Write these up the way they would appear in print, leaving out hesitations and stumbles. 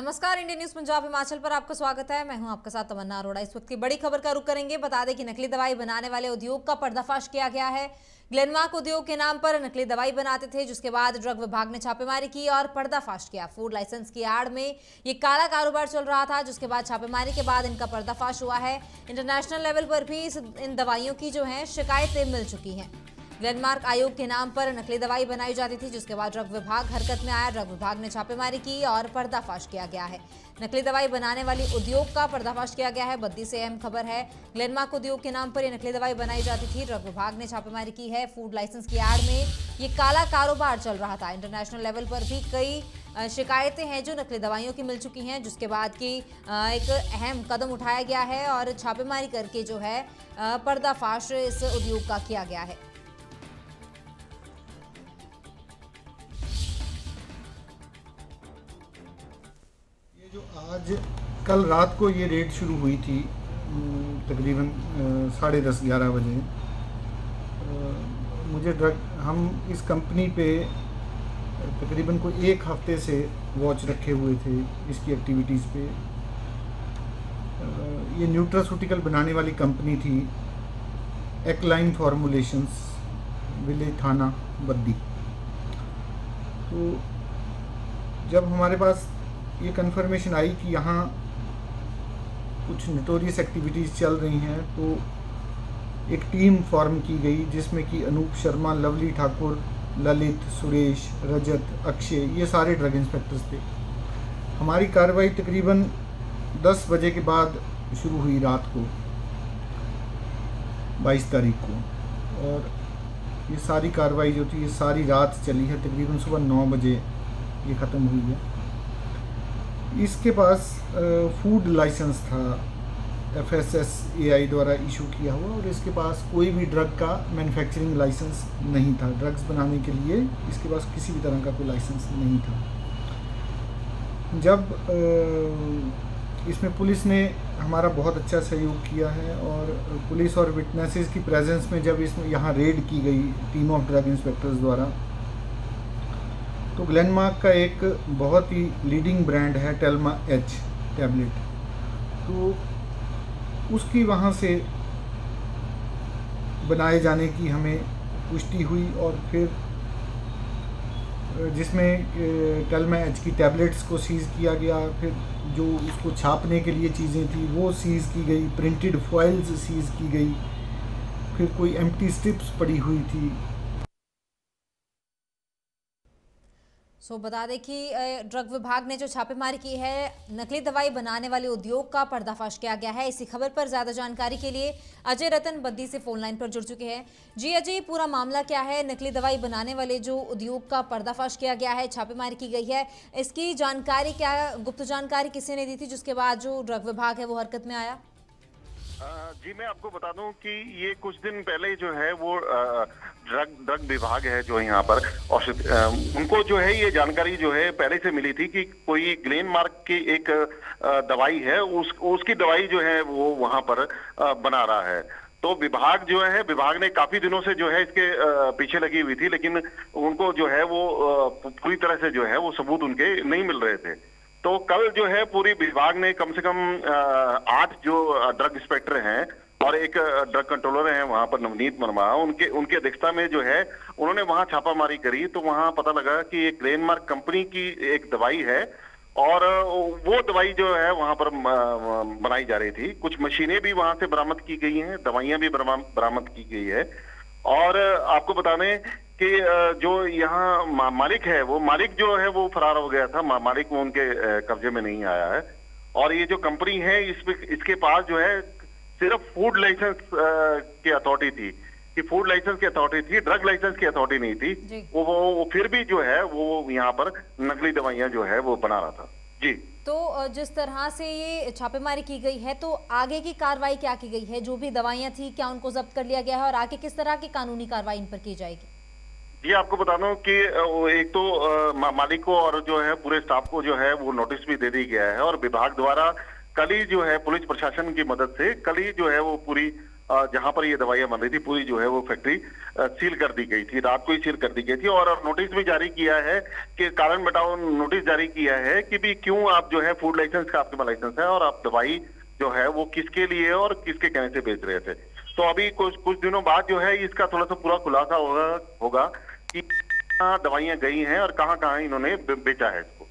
नमस्कार, Indian news Punjab Himachal पर आपका स्वागत है। मैं हूं आपके साथ तमन्ना अरोड़ा। इस वक्त की बड़ी खबर का रुख करेंगे। बता दें कि नकली दवाई बनाने वाले उद्योग का पर्दाफाश किया गया है। ग्लेनमार्क उद्योग के नाम पर नकली दवाई बनाते थे, जिसके बाद ड्रग विभाग ने छापेमारी की और पर्दाफाश किया। फूड लाइसेंस की आड़ में ये काला कारोबार चल रहा था, जिसके बाद छापेमारी के बाद इनका पर्दाफाश हुआ है। इंटरनेशनल लेवल पर भी इन दवाइयों की जो है शिकायतें मिल चुकी हैं। ग्लेनमार्क आयोग के नाम पर नकली दवाई बनाई जाती थी, जिसके बाद ड्रग विभाग हरकत में आया। ड्रग विभाग ने छापेमारी की और पर्दाफाश किया गया है। नकली दवाई बनाने वाली उद्योग का पर्दाफाश किया गया है। बद्दी से अहम खबर है। ग्लेनमार्क उद्योग के नाम पर यह नकली दवाई बनाई जाती थी। ड्रग विभाग ने छापेमारी की है। फूड लाइसेंस की आड़ में ये काला कारोबार चल रहा था। इंटरनेशनल लेवल पर भी कई शिकायतें हैं जो नकली दवाइयों की मिल चुकी हैं, जिसके बाद की एक अहम कदम उठाया गया है और छापेमारी करके जो है पर्दाफाश इस उद्योग का किया गया है। आज कल रात को ये रेड शुरू हुई थी तकरीबन 10:30-11 बजे। हम इस कंपनी पे तकरीबन कोई एक हफ्ते से वॉच रखे हुए थे इसकी एक्टिविटीज़ पे। ये न्यूट्रास्यूटिकल बनाने वाली कंपनी थी, एक्लाइन फॉर्मुलेशंस, विलेज थाना बद्दी। तो जब हमारे पास ये कंफर्मेशन आई कि यहाँ कुछ नोटोरियस एक्टिविटीज़ चल रही हैं, तो एक टीम फॉर्म की गई जिसमें कि अनूप शर्मा, लवली ठाकुर, ललित, सुरेश, रजत, अक्षय, ये सारे ड्रग इंस्पेक्टर्स थे। हमारी कार्रवाई तकरीबन 10 बजे के बाद शुरू हुई रात को, 22 तारीख को, और ये सारी कार्रवाई जो थी ये सारी रात चली है। तकरीबन सुबह 9 बजे ये ख़त्म हुई है। इसके पास फूड लाइसेंस था FSSAI द्वारा इशू किया हुआ, और इसके पास कोई भी ड्रग का मैन्युफैक्चरिंग लाइसेंस नहीं था। ड्रग्स बनाने के लिए इसके पास किसी भी तरह का कोई लाइसेंस नहीं था। जब इसमें पुलिस ने हमारा बहुत अच्छा सहयोग किया है, और पुलिस और विटनेसेस की प्रेजेंस में जब इसमें यहाँ रेड की गई टीम ऑफ ड्रग इंस्पेक्टर्स द्वारा, तो ग्लेनमार्क का एक बहुत ही लीडिंग ब्रांड है टेल्मा एच टैबलेट, तो उसकी वहाँ से बनाए जाने की हमें पुष्टि हुई, और फिर जिसमें टेल्मा एच की टैबलेट्स को सीज़ किया गया। फिर जो उसको छापने के लिए चीज़ें थी वो सीज़ की गई, प्रिंटेड फॉइल्स सीज़ की गई, फिर कोई एम्प्टी स्ट्रिप्स पड़ी हुई थी। बता दें कि ड्रग विभाग ने जो छापेमारी की है, नकली दवाई बनाने वाले उद्योग का पर्दाफाश किया गया है। इसी खबर पर ज्यादा जानकारी के लिए अजय रतन बद्दी से फोन लाइन पर जुड़ चुके हैं। जी अजय, पूरा मामला क्या है? नकली दवाई बनाने वाले जो उद्योग का पर्दाफाश किया गया है, छापेमारी की गई है, इसकी जानकारी क्या, गुप्त जानकारी किसी ने दी थी जिसके बाद जो ड्रग विभाग है वो हरकत में आया? जी, मैं आपको बता दूं कि ये कुछ दिन पहले जो है वो ड्रग विभाग है जो यहाँ पर औषध, उनको जो है ये जानकारी जो है पहले से मिली थी कि कोई ग्लेनमार्क की एक दवाई है, उसकी दवाई जो है वो वहाँ पर बना रहा है। तो विभाग जो है, विभाग ने काफी दिनों से जो है इसके पीछे लगी हुई थी, लेकिन उनको जो है वो पूरी तरह से जो है वो सबूत उनके नहीं मिल रहे थे। तो कल जो है पूरी विभाग ने कम से कम 8 जो ड्रग इंस्पेक्टर हैं और एक ड्रग कंट्रोलर हैं वहां पर, नवनीत वर्मा, उनके अध्यक्षता में जो है उन्होंने वहां छापामारी करी। तो वहां पता लगा कि एक ग्लेनमार्क कंपनी की एक दवाई है, और वो दवाई जो है वहां पर बनाई जा रही थी। कुछ मशीनें भी वहां से बरामद की गई हैं, दवाइयां भी बरामद की गई है। और आपको बता दें कि जो यहाँ मालिक है, वो मालिक जो है वो फरार हो गया था। मालिक वो उनके कब्जे में नहीं आया है। और ये जो कंपनी है इसके पास जो है सिर्फ फूड लाइसेंस की अथॉरिटी थी, कि फूड लाइसेंस की अथॉरिटी थी, ड्रग लाइसेंस की अथॉरिटी नहीं थी। वो फिर भी जो है वो यहाँ पर नकली दवाइयां जो है वो बना रहा था। जी, तो जिस तरह से ये छापेमारी की गई है, तो आगे की कार्रवाई क्या की गई है? जो भी दवाइयां थी, क्या उनको जब्त कर लिया गया है, और आगे किस तरह की कानूनी कार्रवाई इन पर की जाएगी? जी, आपको बता दूं कि एक तो मालिक को और जो है पूरे स्टाफ को जो है वो नोटिस भी दे दी गया है, और विभाग द्वारा कल ही जो है पुलिस प्रशासन की मदद से कल ही जो है वो पूरी जहां पर ये दवाइयां बन रही थी, पूरी जो है वो फैक्ट्री सील कर दी गई थी, रात को ही सील कर दी गई थी। और नोटिस भी जारी किया है कि कारण बताओ, नोटिस जारी किया है कि भी क्यों आप जो है फूड लाइसेंस का आपके पास लाइसेंस है और आप दवाई जो है वो किसके लिए और किसके कहने से बेच रहे थे। तो अभी कुछ दिनों बाद जो है इसका थोड़ा सा पूरा खुलासा होगा कि दवाइयां गई हैं और कहां कहां इन्होंने बेचा है इसको।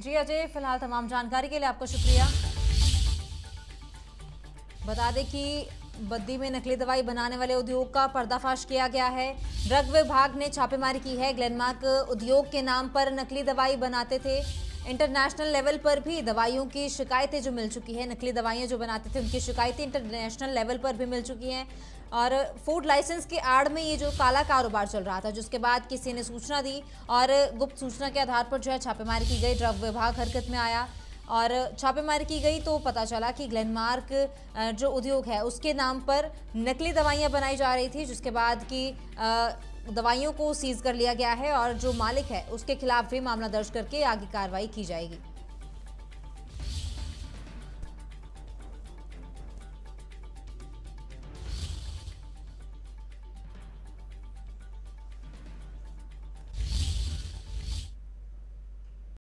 जी अजय, फिलहाल तमाम जानकारी के लिए आपका शुक्रिया। बता दें कि बद्दी में नकली दवाई बनाने वाले उद्योग का पर्दाफाश किया गया है। ड्रग विभाग ने छापेमारी की है। ग्लेनमार्क उद्योग के नाम पर नकली दवाई बनाते थे। इंटरनेशनल लेवल पर भी दवाइयों की शिकायतें जो मिल चुकी है, नकली दवाइयां जो बनाते थे उनकी शिकायतें इंटरनेशनल लेवल पर भी मिल चुकी हैं। और फूड लाइसेंस के आड़ में ये जो काला कारोबार चल रहा था, जिसके बाद किसी ने सूचना दी और गुप्त सूचना के आधार पर जो है छापेमारी की गई। ड्रग विभाग हरकत में आया और छापेमारी की गई तो पता चला कि ग्लेनमार्क जो उद्योग है उसके नाम पर नकली दवाइयां बनाई जा रही थी, जिसके बाद की दवाइयों को सीज कर लिया गया है और जो मालिक है उसके खिलाफ भी मामला दर्ज करके आगे कार्रवाई की जाएगी।